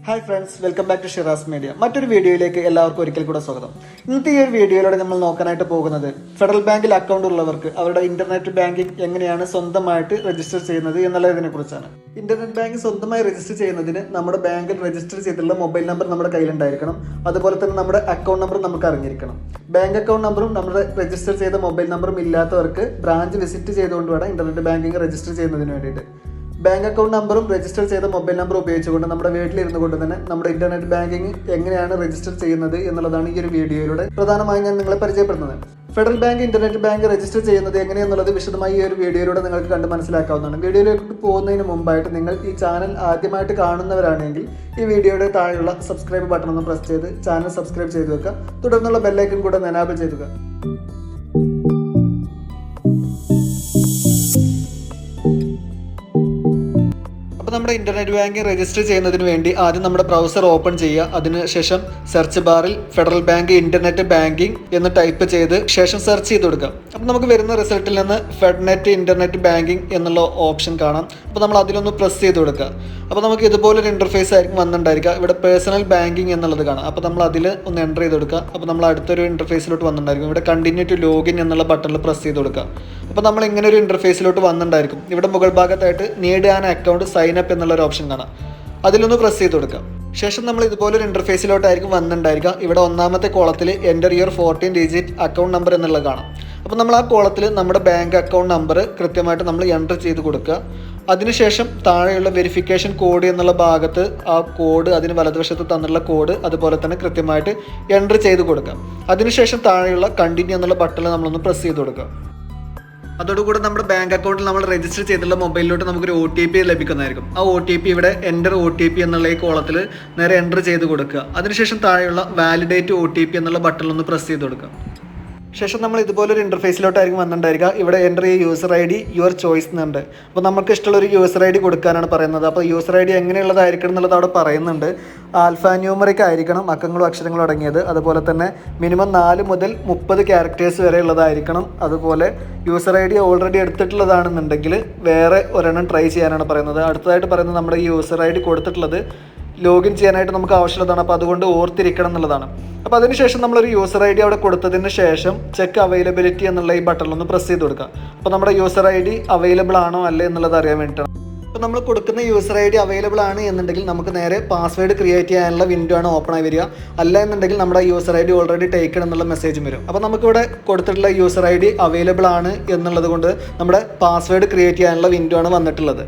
Hi friends, welcome back to ShiRazMedia. മറ്റൊരു വീഡിയോയിലേക്ക് എല്ലാവർക്കും ഒരിക്കൽ കൂടെ സ്വാഗതം. ഇന്നത്തെ ഈ ഒരു വീഡിയോയിലൂടെ നമ്മൾ നോക്കാനായിട്ട് പോകുന്നത് ഫെഡറൽ ബാങ്കിൽ അക്കൗണ്ട് ഉള്ളവർക്ക് അവരുടെ ഇന്റർനെറ്റ് ബാങ്കിംഗ് എങ്ങനെയാണ് സ്വന്തമായിട്ട് രജിസ്റ്റർ ചെയ്യുന്നത് എന്നുള്ളതിനെ കുറിച്ചാണ്. ഇന്റർനെറ്റ് ബാങ്കിംഗ് സ്വന്തമായി രജിസ്റ്റർ ചെയ്യുന്നതിന് നമ്മുടെ ബാങ്കിൽ രജിസ്റ്റർ ചെയ്തിട്ടുള്ള മൊബൈൽ നമ്പർ നമ്മുടെ കയ്യിലുണ്ടായിരിക്കണം. അതുപോലെ തന്നെ നമ്മുടെ അക്കൗണ്ട് നമ്പർ നമുക്ക് അറിഞ്ഞിരിക്കണം. ബാങ്ക് അക്കൗണ്ട് നമ്പറും നമ്മുടെ രജിസ്റ്റർ ചെയ്ത മൊബൈൽ നമ്പറും ഇല്ലാത്തവർക്ക് ബ്രാഞ്ച് വിസിറ്റ് ചെയ്തുകൊണ്ട് വേണം ഇന്റർനെറ്റ് ബാങ്കിംഗ് രജിസ്റ്റർ ചെയ്യുന്നതിന് വേണ്ടിയിട്ട്. ബാങ്ക് അക്കൗണ്ട് നമ്പറും രജിസ്റ്റർ ചെയ്ത മൊബൈൽ നമ്പറും ഉപയോഗിച്ചുകൊണ്ട് നമ്മുടെ വീട്ടിലിരുന്നു കൊണ്ട് തന്നെ നമ്മുടെ ഇന്റർനെറ്റ് ബാങ്കിങ് എങ്ങനെയാണ് രജിസ്റ്റർ ചെയ്യുന്നത് എന്നുള്ളതാണ് ഈ ഒരു വീഡിയോയിലൂടെ പ്രധാനമായും ഞാൻ നിങ്ങളെ പരിചയപ്പെടുന്നത്. Federal bank internet bank register ചെയ്യുന്നത് എങ്ങനെയെന്നുള്ളത് വിശദമായി ഈ ഒരു വീഡിയോയിലൂടെ നിങ്ങൾക്ക് കണ്ട് മനസ്സിലാക്കാവുന്നതാണ്. വീഡിയോയിലേക്ക് പോകുന്നതിന് മുമ്പായിട്ട് നിങ്ങൾ ഈ ചാനൽ ആദ്യമായിട്ട് കാണുന്നവരാണെങ്കിൽ ഈ വീഡിയോയുടെ താഴെയുള്ള സബ്സ്ക്രൈബ് ബട്ടൺ ഒന്ന് പ്രസ് ചെയ്ത് ചാനൽ സബ്സ്ക്രൈബ് ചെയ്ത് വെക്കുക. തുടർന്നുള്ള ബെല്ലൈക്കൺ കൂടെ എനാബിൾ ചെയ്തുക. നമ്മുടെ ഇന്റർനെറ്റ് ബാങ്കിങ് രജിസ്റ്റർ ചെയ്യുന്നതിന് വേണ്ടി ആദ്യം നമ്മുടെ ബ്രൗസർ ഓപ്പൺ ചെയ്യുക. അതിനുശേഷം സെർച്ച് ബാറിൽ ഫെഡറൽ ബാങ്ക് ഇന്റർനെറ്റ് ബാങ്കിങ് എന്ന് ടൈപ്പ് ചെയ്ത് ശേഷം സെർച്ച് ചെയ്ത് കൊടുക്കുക. അപ്പോൾ നമുക്ക് വരുന്ന റിസൾട്ടിൽ നിന്ന് ഫെഡ്നെറ്റ് ഇന്റർനെറ്റ് ബാങ്കിങ് എന്നുള്ള ഓപ്ഷൻ കാണാം. അപ്പോൾ നമ്മൾ അതിലൊന്ന് പ്രസ് ചെയ്ത് കൊടുക്കുക. അപ്പോൾ നമുക്ക് ഇതുപോലൊരു ഇന്റർഫേസ് ആയിരിക്കും വന്നിട്ടുണ്ടായിരിക്കുക. ഇവിടെ പേഴ്സണൽ ബാങ്കിങ് എന്നുള്ളത് കാണാം. അപ്പോൾ നമ്മൾ അതിൽ ഒന്ന് എൻ്റർ ചെയ്ത് കൊടുക്കുക. അപ്പോൾ നമ്മൾ അടുത്തൊരു ഇന്റർഫേസിലോട്ട് വന്നിട്ടുണ്ടായിരിക്കും. ഇവിടെ കണ്ടിന്യൂ ടു ലോഗിൻ എന്നുള്ള ബട്ടണിൽ പ്രസ് ചെയ്ത് കൊടുക്കുക. അപ്പോൾ നമ്മൾ ഇങ്ങനെ ഒരു ഇന്റർഫേസിലോട്ട് വന്നിട്ടുണ്ടായിരിക്കും. ഇവിടെ മുകൾ ഭാഗത്തായിട്ട് need an account sign up എന്നുള്ളൊരു ഓപ്ഷൻ കാണാം. അതിലൊന്ന് പ്രസ് ചെയ്ത് കൊടുക്കുക. ശേഷം നമ്മൾ ഇതുപോലൊരു ഇന്റർഫേസിലോട്ടായിരിക്കും വന്നിട്ടുണ്ടായിരിക്കുക. ഇവിടെ ഒന്നാമത്തെ കോളത്തിൽ enter your 14 digit account number എന്നുള്ളത് കാണാം. അപ്പോൾ നമ്മൾ ആ കോളത്തിൽ നമ്മുടെ ബാങ്ക് അക്കൗണ്ട് നമ്പർ കൃത്യമായിട്ട് നമ്മൾ എൻ്റർ ചെയ്ത് കൊടുക്കുക. അതിനുശേഷം താഴെയുള്ള വെരിഫിക്കേഷൻ കോഡ് എന്നുള്ള ഭാഗത്ത് ആ കോഡ്, അതിന് വലതുവശത്ത് തന്നിട്ടുള്ള കോഡ് അതുപോലെ തന്നെ കൃത്യമായിട്ട് എൻ്റർ ചെയ്ത് കൊടുക്കുക. അതിനുശേഷം താഴെയുള്ള കണ്ടിന്യൂ എന്നുള്ള ബട്ടണിൽ നമ്മളൊന്ന് പ്രസ് ചെയ്ത് കൊടുക്കുക. അതോടുകൂടി നമ്മുടെ ബാങ്ക് അക്കൗണ്ടിൽ നമ്മൾ രജിസ്റ്റർ ചെയ്തിട്ടുള്ള മൊബൈലിലോട്ട് നമുക്കൊരു OTP ലഭിക്കുന്നതായിരിക്കും. ആ OTP ഇവിടെ എൻ്റർ OTP എന്നുള്ള ഈ കോളത്തിൽ നേരെ എൻ്റർ ചെയ്ത് കൊടുക്കുക. അതിനുശേഷം താഴെയുള്ള വാലിഡേറ്റ് OTP എന്നുള്ള ബട്ടണിൽ ഒന്ന് പ്രസ് ചെയ്ത് കൊടുക്കുക. ശേഷം നമ്മൾ ഇതുപോലൊരു ഇന്റർഫേസിലോട്ടായിരിക്കും വന്നിട്ടുണ്ടായിരിക്കുക. ഇവിടെ എൻ്റർ ചെയ്യുക യൂസർ ID യുവർ ചോയ്സ് എന്നുണ്ട്. അപ്പോൾ നമുക്ക് ഇഷ്ടമുള്ളൊരു യൂസർ ID കൊടുക്കാനാണ് പറയുന്നത്. അപ്പോൾ യൂസർ ID എങ്ങനെയുള്ളതായിരിക്കണം എന്നുള്ളത് അവിടെ പറയുന്നുണ്ട്. ആൽഫാ ന്യൂമറിക് ആയിരിക്കണം, അക്കങ്ങളും അക്ഷരങ്ങളും അടങ്ങിയത്. അതുപോലെ തന്നെ മിനിമം 4 മുതൽ 30 ക്യാരക്ടേഴ്സ് വരെ ഉള്ളതായിരിക്കണം. അതുപോലെ യൂസർ ID ഓൾറെഡി എടുത്തിട്ടുള്ളതാണെന്നുണ്ടെങ്കിൽ വേറെ ഒരെണ്ണം ട്രൈ ചെയ്യാനാണ് പറയുന്നത്. അടുത്തതായിട്ട് പറയുന്നത് നമ്മുടെ ഈ യൂസർ ID കൊടുത്തിട്ടുള്ളത് ലോഗിൻ ചെയ്യാനായിട്ട് നമുക്ക് ആവശ്യമുള്ളതാണ്. അപ്പോൾ അതുകൊണ്ട് ഓർത്തിരിക്കണം എന്നുള്ളതാണ്. അപ്പോൾ അതിനുശേഷം നമ്മളൊരു യൂസർ ID അവിടെ കൊടുത്തതിന് ശേഷം ചെക്ക് അവൈലബിലിറ്റി എന്നുള്ള ഈ ബട്ടണിലൊന്ന് പ്രസ് ചെയ്ത് കൊടുക്കുക. അപ്പോൾ നമ്മുടെ യൂസർ ID അവൈലബിൾ ആണോ അല്ലേ എന്നുള്ളത് അറിയാൻ വേണ്ടിയിട്ടാണ്. അപ്പോൾ നമ്മൾ കൊടുക്കുന്ന യൂസർ ID അവൈലബിൾ ആണ് എന്നുണ്ടെങ്കിൽ നമുക്ക് നേരെ പാസ്വേഡ് ക്രിയേറ്റ് ചെയ്യാനുള്ള വിൻഡോ ആണ് ഓപ്പൺ ആയി വരിക. അല്ല എന്നുണ്ടെങ്കിൽ നമ്മുടെ യൂസർ ID ഓൾറെഡി ടേക്കൺ എന്നുള്ള മെസ്സേജും വരും. അപ്പോൾ നമുക്കിവിടെ കൊടുത്തിട്ടുള്ള യൂസർ ID അവൈലബിൾ ആണ് എന്നുള്ളത് കൊണ്ട് നമ്മുടെ പാസ്വേഡ് ക്രിയേറ്റ് ചെയ്യാനുള്ള വിൻഡോ ആണ് വന്നിട്ടുള്ളത്.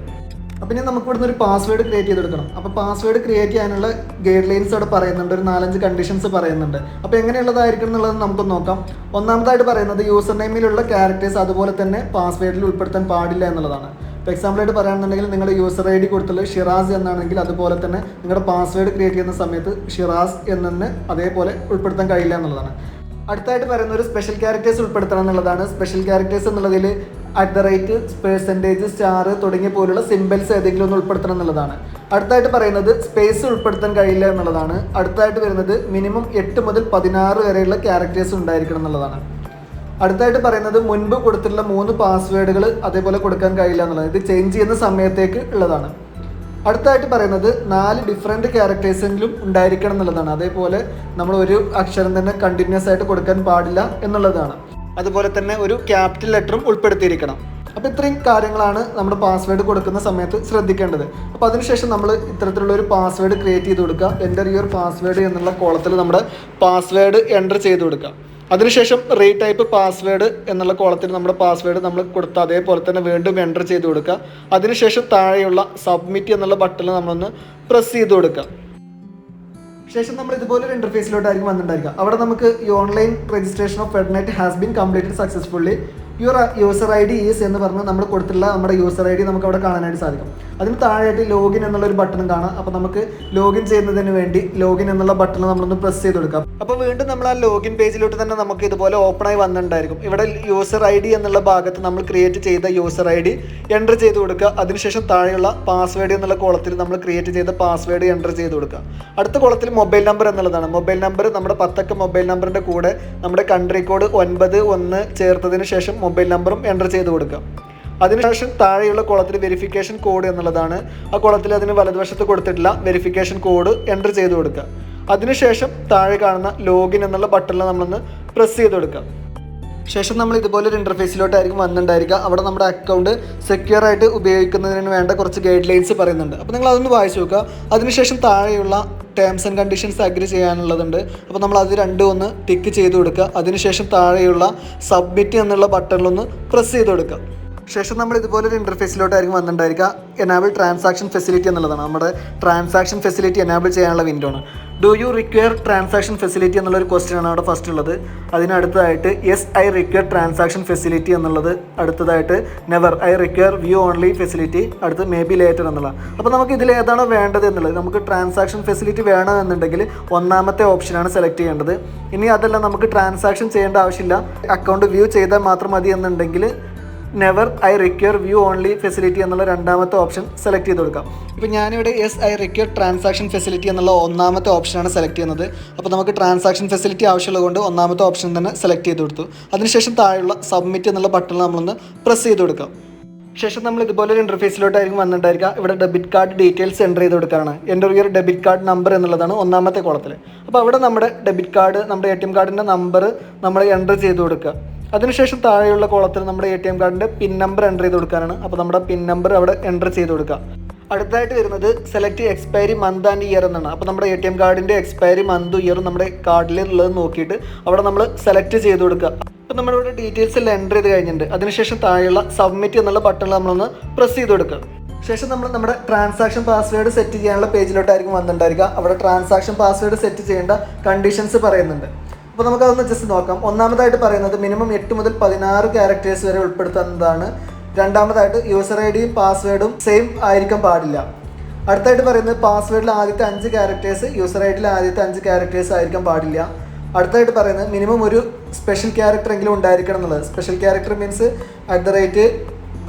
അപ്പോൾ ഇനി നമുക്ക് ഇവിടുന്ന് ഒരു പാസ്വേഡ് ക്രിയേറ്റ് ചെയ്തെടുക്കണം. അപ്പോൾ പാസ്വേഡ് ക്രിയേറ്റ് ചെയ്യാനുള്ള ഗൈഡ് ലൈൻസ് അവിടെ പറയുന്നുണ്ട്. ഒരു 4-5 കണ്ടീഷൻസ് പറയുന്നുണ്ട്. അപ്പോൾ എങ്ങനെയുള്ളതായിരിക്കും എന്നുള്ളത് നമുക്ക് നോക്കാം. ഒന്നാമതായിട്ട് പറയുന്നത് യൂസർ നെയിമിലുള്ള ക്യാരക്ടേഴ്സ് അതുപോലെ തന്നെ പാസ്വേഡിൽ ഉൾപ്പെടുത്താൻ പാടില്ല എന്നുള്ളതാണ്. ഇപ്പോൾ എക്സാമ്പിളായിട്ട് പറയുകയാണെന്നുണ്ടെങ്കിൽ നിങ്ങളുടെ യൂസർ ID കൊടുത്തുള്ളത് ഷിറാസ് എന്നാണെങ്കിൽ അതുപോലെ തന്നെ നിങ്ങളുടെ പാസ്വേഡ് ക്രിയേറ്റ് ചെയ്യുന്ന സമയത്ത് ഷിറാസ് എന്നെ അതേപോലെ ഉൾപ്പെടുത്താൻ കഴിയില്ല എന്നുള്ളതാണ്. അടുത്തായിട്ട് പറയുന്ന ഒരു സ്പെഷ്യൽ ക്യാരക്ടേഴ്സ് ഉൾപ്പെടുത്തണം എന്നുള്ളതാണ്. സ്പെഷ്യൽ ക്യാരക്ടേഴ്സ് എന്നുള്ളതിൽ %, സ്റ്റാർ തുടങ്ങിയ പോലുള്ള സിംബൽസ് ഏതെങ്കിലും ഒന്ന് ഉൾപ്പെടുത്തണം എന്നുള്ളതാണ്. അടുത്തായിട്ട് പറയുന്നത് സ്പേസ് ഉൾപ്പെടുത്താൻ കഴിയില്ല എന്നുള്ളതാണ്. അടുത്തായിട്ട് വരുന്നത് മിനിമം 8 മുതൽ 16 വരെയുള്ള ക്യാരക്ടേഴ്സ് ഉണ്ടായിരിക്കണം എന്നുള്ളതാണ്. അടുത്തായിട്ട് പറയുന്നത് മുൻപ് കൊടുത്തിട്ടുള്ള 3 പാസ്വേഡുകൾ അതേപോലെ കൊടുക്കാൻ കഴിയില്ല എന്നുള്ളതാണ്. ഇത് ചേഞ്ച് ചെയ്യുന്ന സമയത്തേക്ക് ഉള്ളതാണ്. അടുത്തായിട്ട് പറയുന്നത് 4 ഡിഫറെൻറ്റ് ക്യാരക്ടേഴ്സെങ്കിലും ഉണ്ടായിരിക്കണം എന്നുള്ളതാണ്. അതേപോലെ നമ്മൾ ഒരു അക്ഷരം തന്നെ കണ്ടിന്യൂസ് ആയിട്ട് കൊടുക്കാൻ പാടില്ല എന്നുള്ളതാണ്. അതുപോലെ തന്നെ ഒരു ക്യാപിറ്റൽ ലെറ്ററും ഉൾപ്പെടുത്തിയിരിക്കണം. അപ്പോൾ ഇത്രയും കാര്യങ്ങളാണ് നമ്മുടെ പാസ്വേഡ് കൊടുക്കുന്ന സമയത്ത് ശ്രദ്ധിക്കേണ്ടത്. അപ്പോൾ അതിനുശേഷം നമ്മൾ ഇത്തരത്തിലുള്ള ഒരു പാസ്വേഡ് ക്രിയേറ്റ് ചെയ്ത് കൊടുക്കുക. എൻ്റർ യുവർ പാസ്വേഡ് എന്നുള്ള കോളത്തിൽ നമ്മുടെ പാസ്വേഡ് എൻ്റർ ചെയ്ത് കൊടുക്കുക. അതിനുശേഷം റീടൈപ്പ് പാസ്വേഡ് എന്നുള്ള കോളത്തിൽ നമ്മുടെ പാസ്വേഡ് നമ്മൾ കൊടുത്ത അതേപോലെ തന്നെ വീണ്ടും എൻ്റർ ചെയ്ത് കൊടുക്കുക. അതിനുശേഷം താഴെയുള്ള സബ്മിറ്റ് എന്നുള്ള ബട്ടണിൽ നമ്മളൊന്ന് പ്രസ് ചെയ്ത് കൊടുക്കുക. ശേഷം നമ്മൾ ഇതുപോലൊരു ഇന്റർഫേസിലോട്ടായിരിക്കും വന്നിട്ടുണ്ടായിരിക്കുക. അവിടെ നമുക്ക് ഈ online registration of FedNet has been completed successfully your user ID is എന്ന് പറഞ്ഞ് നമ്മൾ കൊടുത്തിട്ടുള്ള നമ്മുടെ യൂസർ ID നമുക്ക് അവിടെ കാണാനായിട്ട് സാധിക്കും. അതിന് താഴെയായിട്ട് ലോഗിൻ എന്നുള്ളൊരു ബട്ടണും കാണാം. അപ്പോൾ നമുക്ക് ലോഗിൻ ചെയ്യുന്നതിന് വേണ്ടി ലോഗിൻ എന്നുള്ള ബട്ടൺ നമ്മളൊന്ന് പ്രസ് ചെയ്ത് കൊടുക്കാം. അപ്പോൾ വീണ്ടും നമ്മൾ ആ ലോഗിൻ പേജിലോട്ട് തന്നെ നമുക്ക് ഇതുപോലെ ഓപ്പൺ ആയി വന്നിട്ടുണ്ടായിരിക്കും. ഇവിടെ യൂസർ ID എന്നുള്ള ഭാഗത്ത് നമ്മൾ ക്രിയേറ്റ് ചെയ്ത യൂസർ ID എൻ്റർ ചെയ്ത് കൊടുക്കുക. അതിനുശേഷം താഴെയുള്ള പാസ്വേഡ് എന്നുള്ള കോളത്തിൽ നമ്മൾ ക്രിയേറ്റ് ചെയ്ത പാസ്വേഡ് എൻ്റർ ചെയ്ത് കൊടുക്കുക. അടുത്ത കോളത്തിൽ മൊബൈൽ നമ്പർ എന്നുള്ളതാണ്. മൊബൈൽ നമ്പർ നമ്മുടെ 10 അക്ക മൊബൈൽ നമ്പറിൻ്റെ കൂടെ നമ്മുടെ കൺട്രി കോഡ് 91 ചേർത്തതിന് ശേഷം മൊബൈൽ നമ്പറും എൻ്റർ ചെയ്ത് കൊടുക്കുക. അതിനുശേഷം താഴെയുള്ള കോളത്തിൽ വെരിഫിക്കേഷൻ കോഡ് എന്നുള്ളതാണ്. ആ കോളത്തിൽ അതിന് വലതുവശത്ത് കൊടുത്തിട്ടുള്ള വെരിഫിക്കേഷൻ കോഡ് എൻ്റർ ചെയ്ത് കൊടുക്കുക. അതിനുശേഷം താഴെ കാണുന്ന ലോഗിൻ എന്നുള്ള ബട്ടണിൽ നമ്മളൊന്ന് പ്രസ് ചെയ്ത് കൊടുക്കുക. ശേഷം നമ്മൾ ഇതുപോലൊരു ഇൻ്റർഫേസിലോട്ടായിരിക്കും വന്നിട്ടുണ്ടായിരിക്കുക. അവിടെ നമ്മുടെ അക്കൗണ്ട് സെക്യൂർ ആയിട്ട് ഉപയോഗിക്കുന്നതിന് വേണ്ട കുറച്ച് ഗൈഡ് ലൈൻസ് പറയുന്നുണ്ട്. അപ്പോൾ നിങ്ങൾ അതൊന്ന് വായിച്ചു നോക്കുക. അതിനുശേഷം താഴെയുള്ള ടേംസ് ആൻഡ് കണ്ടീഷൻസ് അഗ്രി ചെയ്യാനുള്ളതുണ്ട്. അപ്പോൾ നമ്മൾ അത് രണ്ടും ഒന്ന് ടിക്ക് ചെയ്ത് കൊടുക്കുക. അതിനുശേഷം താഴെയുള്ള സബ്മിറ്റ് എന്നുള്ള ബട്ടണിലൊന്ന് പ്രസ് ചെയ്ത് കൊടുക്കുക. ശേഷം നമ്മൾ ഇതുപോലൊരു ഇൻ്റർഫേസിലോട്ടായിരിക്കും വന്നിട്ടുണ്ടായിരിക്കുക. എനാബിൾ ട്രാൻസാക്ഷൻ ഫെസിലിറ്റി എന്നുള്ളതാണ്. നമ്മുടെ ട്രാൻസാക്ഷൻ ഫെസിലിറ്റി എനാബിൾ ചെയ്യാനുള്ള വിൻഡോ ആണ്. Do you require transaction facility എന്നുള്ളൊരു ക്വസ്റ്റ്യൻ ആണ് അവിടെ ഫസ്റ്റ് ഉള്ളത്. അതിനടുത്തതായിട്ട് yes I require transaction facility എന്നുള്ളത്. അടുത്തതായിട്ട് never I require view only facility. അടുത്ത് മേ ബി ലേറ്റർ എന്നുള്ള. അപ്പോൾ നമുക്ക് ഇതിൽ ഏതാണോ വേണ്ടത് എന്നുള്ളത്, നമുക്ക് ട്രാൻസാക്ഷൻ ഫെസിലിറ്റി വേണമെന്നുണ്ടെങ്കിൽ ഒന്നാമത്തെ ഓപ്ഷനാണ് സെലക്ട് ചെയ്യേണ്ടത്. ഇനി അതല്ല നമുക്ക് ട്രാൻസാക്ഷൻ ചെയ്യേണ്ട ആവശ്യമില്ല, അക്കൗണ്ട് വ്യൂ ചെയ്താൽ മാത്രം മതി എന്നുണ്ടെങ്കിൽ never I require view only facility എന്നുള്ള രണ്ടാമത്തെ ഓപ്ഷൻ സെലക്ട് ചെയ്ത് കൊടുക്കാം. ഇപ്പോൾ ഞാനിവിടെ yes I require transaction facility എന്നുള്ള ഒന്നാമത്തെ ഓപ്ഷനാണ് സെലക്ട് ചെയ്യുന്നത്. അപ്പോൾ നമുക്ക് ട്രാൻസാക്ഷൻ ഫെസിലിറ്റി ആവശ്യമുള്ളതുകൊണ്ട് ഒന്നാമത്തെ ഓപ്ഷൻ തന്നെ സെലക്ട് ചെയ്ത് കൊടുത്തു. അതിനുശേഷം താഴെയുള്ള സബ്മിറ്റ് എന്നുള്ള ബട്ടണിൽ നമ്മളൊന്ന് പ്രസ് ചെയ്ത് കൊടുക്കാം. ശേഷം നമ്മൾ ഇതുപോലൊരു ഇൻ്റർഫേസിലോട്ടായിരിക്കും വന്നിട്ടുണ്ടായിരിക്കുക. ഇവിടെ ഡെബിറ്റ് കാർഡ് ഡീറ്റെയിൽസ് എൻ്റർ ചെയ്ത് കൊടുക്കുകയാണ്. Enter your debit card number എന്നുള്ളതാണ് ഒന്നാമത്തെ കോളത്തിൽ. അപ്പോൾ അവിടെ നമ്മുടെ ഡെബിറ്റ് കാർഡ്, നമ്മുടെ ATM കാർഡിൻ്റെ നമ്പർ നമ്മൾ എൻ്റർ ചെയ്ത് കൊടുക്കുക. അതിനുശേഷം താഴെയുള്ള കോളത്തിൽ നമ്മുടെ ATM കാർഡിൻ്റെ പിൻ നമ്പർ എൻ്റർ ചെയ്ത് കൊടുക്കാനാണ്. അപ്പോൾ നമ്മുടെ പിൻ നമ്പർ അവിടെ എൻ്റർ ചെയ്ത് കൊടുക്കുക. അടുത്തായിട്ട് വരുന്നത് select expiry month and year എന്നാണ്. അപ്പോൾ നമ്മുടെ ATM കാർഡിൻ്റെ എക്സ്പയറി മന്തും ഇയറും നമ്മുടെ കാർഡിലുള്ളത് നോക്കിയിട്ട് അവിടെ നമ്മൾ സെലക്ട് ചെയ്ത് കൊടുക്കുക. അപ്പോൾ നമ്മളിവിടെ ഡീറ്റെയിൽസ് എല്ലാം എൻ്റർ ചെയ്ത് കഴിഞ്ഞിട്ടുണ്ട്. അതിനുശേഷം താഴെയുള്ള സബ്മിറ്റ് എന്നുള്ള ബട്ടണിൽ നമ്മളൊന്ന് പ്രസ് ചെയ്ത് കൊടുക്കുക. ശേഷം നമ്മൾ നമ്മുടെ ട്രാൻസാക്ഷൻ പാസ്വേഡ് സെറ്റ് ചെയ്യാനുള്ള പേജിലോട്ടായിരിക്കും വന്നിട്ടുണ്ടായിരിക്കുക. അവിടെ ട്രാൻസാക്ഷൻ പാസ്വേഡ് സെറ്റ് ചെയ്യേണ്ട കണ്ടീഷൻസ് പറയുന്നുണ്ട്. അപ്പോൾ നമുക്കതൊന്ന് ജസ്റ്റ് നോക്കാം. ഒന്നാമതായിട്ട് പറയുന്നത് മിനിമം 8 മുതൽ 16 ക്യാരക്ടേഴ്സ് വരെ ഉൾപ്പെടുത്തുന്നതാണ്. രണ്ടാമതായിട്ട് യൂസർ ID യും പാസ്വേഡും സെയിം ആയിരിക്കാൻ പാടില്ല. അടുത്തായിട്ട് പറയുന്നത് പാസ്വേഡിൽ ആദ്യത്തെ 5 ക്യാരക്ടേഴ്സ് യൂസർ IDയിൽ ആദ്യത്തെ 5 ക്യാരക്ടേഴ്സ് ആയിരിക്കാൻ പാടില്ല. അടുത്തായിട്ട് പറയുന്നത് മിനിമം ഒരു സ്പെഷ്യൽ ക്യാരക്ടർ എങ്കിലും ഉണ്ടായിരിക്കണം എന്നുള്ളത്. Special character means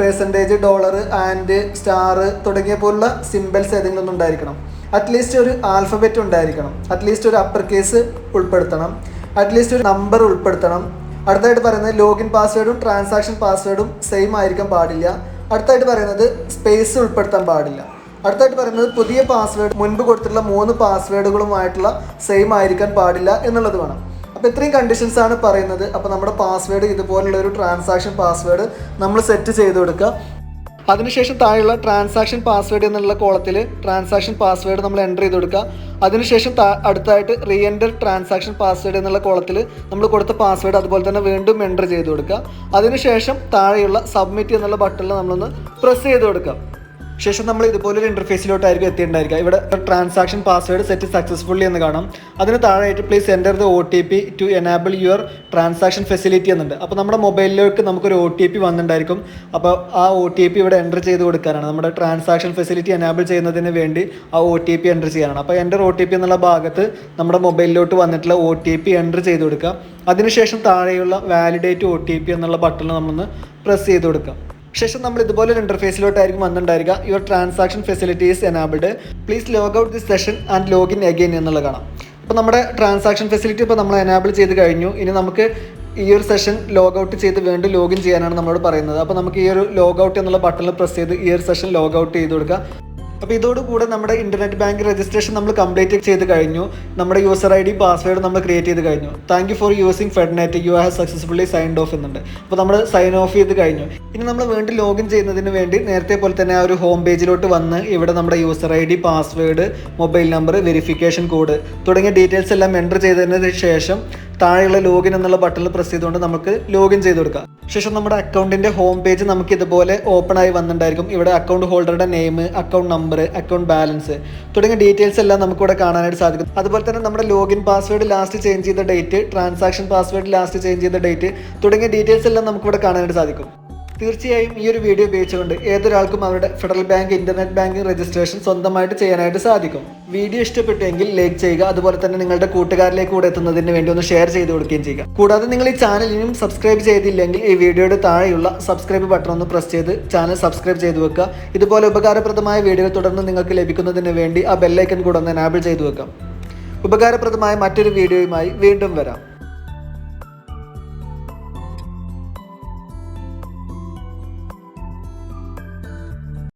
%, dollar, and, star തുടങ്ങിയ പോലുള്ള സിംബൽസ് ഏതെങ്കിലും ഒന്നും ഉണ്ടായിരിക്കണം. അറ്റ്ലീസ്റ്റ് ഒരു ആൽഫബറ്റ് ഉണ്ടായിരിക്കണം. അറ്റ്ലീസ്റ്റ് ഒരു അപ്പർ കേസ് ഉൾപ്പെടുത്തണം. അറ്റ്ലീസ്റ്റ് ഒരു നമ്പർ ഉൾപ്പെടുത്തണം. അടുത്തായിട്ട് പറയുന്നത് ലോഗിൻ പാസ്വേഡും ട്രാൻസാക്ഷൻ പാസ്വേഡും സെയിം ആയിരിക്കാൻ പാടില്ല. അടുത്തായിട്ട് പറയുന്നത് സ്പേസ് ഉൾപ്പെടുത്താൻ പാടില്ല. അടുത്തായിട്ട് പറയുന്നത് പുതിയ പാസ്വേഡ് മുൻപ് കൊടുത്തിട്ടുള്ള 3 പാസ്വേഡുകളുമായിട്ടുള്ള സെയിം ആയിരിക്കാൻ പാടില്ല എന്നുള്ളത് വേണം. അപ്പോൾ ഇത്രയും കണ്ടീഷൻസ് ആണ് പറയുന്നത്. അപ്പോൾ നമ്മുടെ പാസ്വേഡ് ഇതുപോലുള്ള ഒരു ട്രാൻസാക്ഷൻ പാസ്വേഡ് നമ്മൾ സെറ്റ് ചെയ്ത് കൊടുക്കുക. അതിനുശേഷം താഴെയുള്ള ട്രാൻസാക്ഷൻ പാസ്വേഡ് എന്നുള്ള കോളത്തിൽ ട്രാൻസാക്ഷൻ പാസ്വേഡ് നമ്മൾ എൻ്റർ ചെയ്ത് കൊടുക്കുക. അതിനുശേഷം അടുത്തായിട്ട് റീ എൻ്റർ ട്രാൻസാക്ഷൻ പാസ്വേഡ് എന്നുള്ള കോളത്തിൽ നമ്മൾ കൊടുത്ത പാസ്വേഡ് അതുപോലെ തന്നെ വീണ്ടും എൻ്റർ ചെയ്ത് കൊടുക്കുക. അതിനുശേഷം താഴെയുള്ള സബ്മിറ്റ് എന്നുള്ള ബട്ടണിൽ നമ്മളൊന്ന് പ്രസ് ചെയ്ത് കൊടുക്കുക. ശേഷം നമ്മൾ ഇതുപോലൊരു ഇൻ്റർഫേസിലോട്ടായിരിക്കും എത്തിയിട്ടുണ്ടായിരിക്കുക. ഇവിടെ ട്രാൻസാക്ഷൻ പാസ്വേഡ് സെറ്റ് സക്സസ്ഫുള്ളി എന്ന് കാണാം. അതിന് താഴെയായിട്ട് please enter the OTP to enable your transaction facility എന്നുണ്ട്. അപ്പോൾ നമ്മുടെ മൊബൈലിലേക്ക് നമുക്കൊരു OTP വന്നിട്ടുണ്ടായിരിക്കും. അപ്പോൾ ആ OTP ഇവിടെ എൻ്റർ ചെയ്ത് കൊടുക്കാനാണ്. നമ്മുടെ ട്രാൻസാക്ഷൻ ഫെസിലിറ്റി എനാബിൾ ചെയ്യുന്നതിന് വേണ്ടി ആ OTP എൻ്റർ ചെയ്യാനാണ്. അപ്പോൾ എൻ്റർ OTP എന്നുള്ള ഭാഗത്ത് നമ്മുടെ മൊബൈലിലോട്ട് വന്നിട്ടുള്ള OTP എൻ്റർ ചെയ്ത് കൊടുക്കുക. അതിനുശേഷം താഴെയുള്ള വാലിഡേറ്റ് OTP എന്നുള്ള ബട്ടണിൽ നമ്മളൊന്ന് പ്രസ് ചെയ്ത് കൊടുക്കുക. ശേഷം നമ്മൾ ഇതുപോലൊരു ഇൻ്റർഫേസിലോട്ടായിരിക്കും വന്നിട്ടുണ്ടായിരിക്കുക. Your transaction facilities enabled, please log out this session and login again എന്നുള്ള കാണാം. അപ്പോൾ നമ്മുടെ ട്രാൻസാക്ഷൻ ഫെസിലിറ്റി ഇപ്പോൾ നമ്മൾ എനാബിൾ ചെയ്ത് കഴിഞ്ഞു. ഇനി നമുക്ക് ഈ ഒരു സെഷൻ ലോഗ് ഔട്ട് ചെയ്ത് വീണ്ടും ലോഗിൻ ചെയ്യാനാണ് നമ്മളോട് പറയുന്നത്. അപ്പോൾ നമുക്ക് ഈ ഒരു ലോഗ് ഔട്ട് എന്നുള്ള ബട്ടണിൽ പ്രസ് ചെയ്ത് ഈ ഒരു സെഷൻ ലോഗ് ഔട്ട് ചെയ്ത് കൊടുക്കുക. അപ്പോൾ ഇതോടുകൂടെ നമ്മുടെ ഇൻ്റർനെറ്റ് ബാങ്ക് രജിസ്ട്രേഷൻ നമ്മൾ കംപ്ലീറ്റ് ചെയ്ത് കഴിഞ്ഞു. നമ്മുടെ യൂസർ ID പാസ്വേഡ് നമ്മൾ ക്രിയേറ്റ് ചെയ്ത് കഴിഞ്ഞു. Thank you for using FedNet, you have successfully signed of എന്നുണ്ട്. അപ്പോൾ നമ്മൾ സൈൻ ഓഫ് ചെയ്ത് കഴിഞ്ഞു. ഇനി നമ്മൾ വീണ്ടും ലോഗിൻ ചെയ്യുന്നതിന് വേണ്ടി നേരത്തെ പോലെ തന്നെ ആ ഒരു ഹോം പേജിലോട്ട് വന്ന് ഇവിടെ നമ്മുടെ user ID password, mobile number, verification code തുടങ്ങിയ ഡീറ്റെയിൽസ് എല്ലാം എൻ്റർ ചെയ്തതിന് ശേഷം താഴെയുള്ള ലോഗിൻ എന്നുള്ള ബട്ടണിൽ പ്രസ് ചെയ്തുകൊണ്ട് നമുക്ക് ലോഗിൻ ചെയ്ത് കൊടുക്കാം. ശേഷം നമ്മുടെ അക്കൗണ്ടിൻ്റെ ഹോം പേജ് നമുക്ക് ഇതുപോലെ ഓപ്പൺ ആയി വന്നിട്ടുണ്ടായിരിക്കും. ഇവിടെ അക്കൗണ്ട് ഹോൾഡറുടെ name, account number, account balance തുടങ്ങിയ ഡീറ്റെയിൽസ് എല്ലാം നമുക്കിവിടെ കാണാനായിട്ട് സാധിക്കും. അതുപോലെ തന്നെ നമ്മുടെ ലോഗിൻ പാസ്വേഡ് ലാസ്റ്റ് ചേഞ്ച് ചെയ്ത date, transaction password last change ചെയ്ത ഡേറ്റ് തുടങ്ങിയ ഡീറ്റെയിൽസ് എല്ലാം നമുക്കിവിടെ കാണാനായിട്ട് സാധിക്കും. തീർച്ചയായും ഈ ഒരു വീഡിയോ ഉപയോഗിച്ചുകൊണ്ട് ഏതൊരാൾക്കും അവരുടെ federal bank internet banking registration സ്വന്തമായിട്ട് ചെയ്യാനായിട്ട് സാധിക്കും. വീഡിയോ ഇഷ്ടപ്പെട്ടെങ്കിൽ ലൈക്ക് ചെയ്യുക. അതുപോലെ തന്നെ നിങ്ങളുടെ കൂട്ടുകാരിലേക്ക് കൂടെ എത്തുന്നതിന് വേണ്ടി ഒന്ന് ഷെയർ ചെയ്ത് കൊടുക്കുകയും ചെയ്യുക. കൂടാതെ നിങ്ങൾ ഈ ചാനൽ ഇനിയും സബ്സ്ക്രൈബ് ചെയ്തില്ലെങ്കിൽ ഈ വീഡിയോയുടെ താഴെയുള്ള സബ്സ്ക്രൈബ് ബട്ടൺ ഒന്ന് പ്രസ് ചെയ്ത് ചാനൽ സബ്സ്ക്രൈബ് ചെയ്ത് വെക്കുക. ഇതുപോലെ ഉപകാരപ്രദമായ വീഡിയോ തുടർന്ന് നിങ്ങൾക്ക് ലഭിക്കുന്നതിന് വേണ്ടി ആ ബെല്ലൈക്കൺ കൂടെ ഒന്ന് എനാബിൾ ചെയ്ത് വെക്കാം. ഉപകാരപ്രദമായ മറ്റൊരു വീഡിയോയുമായി വീണ്ടും വരാം.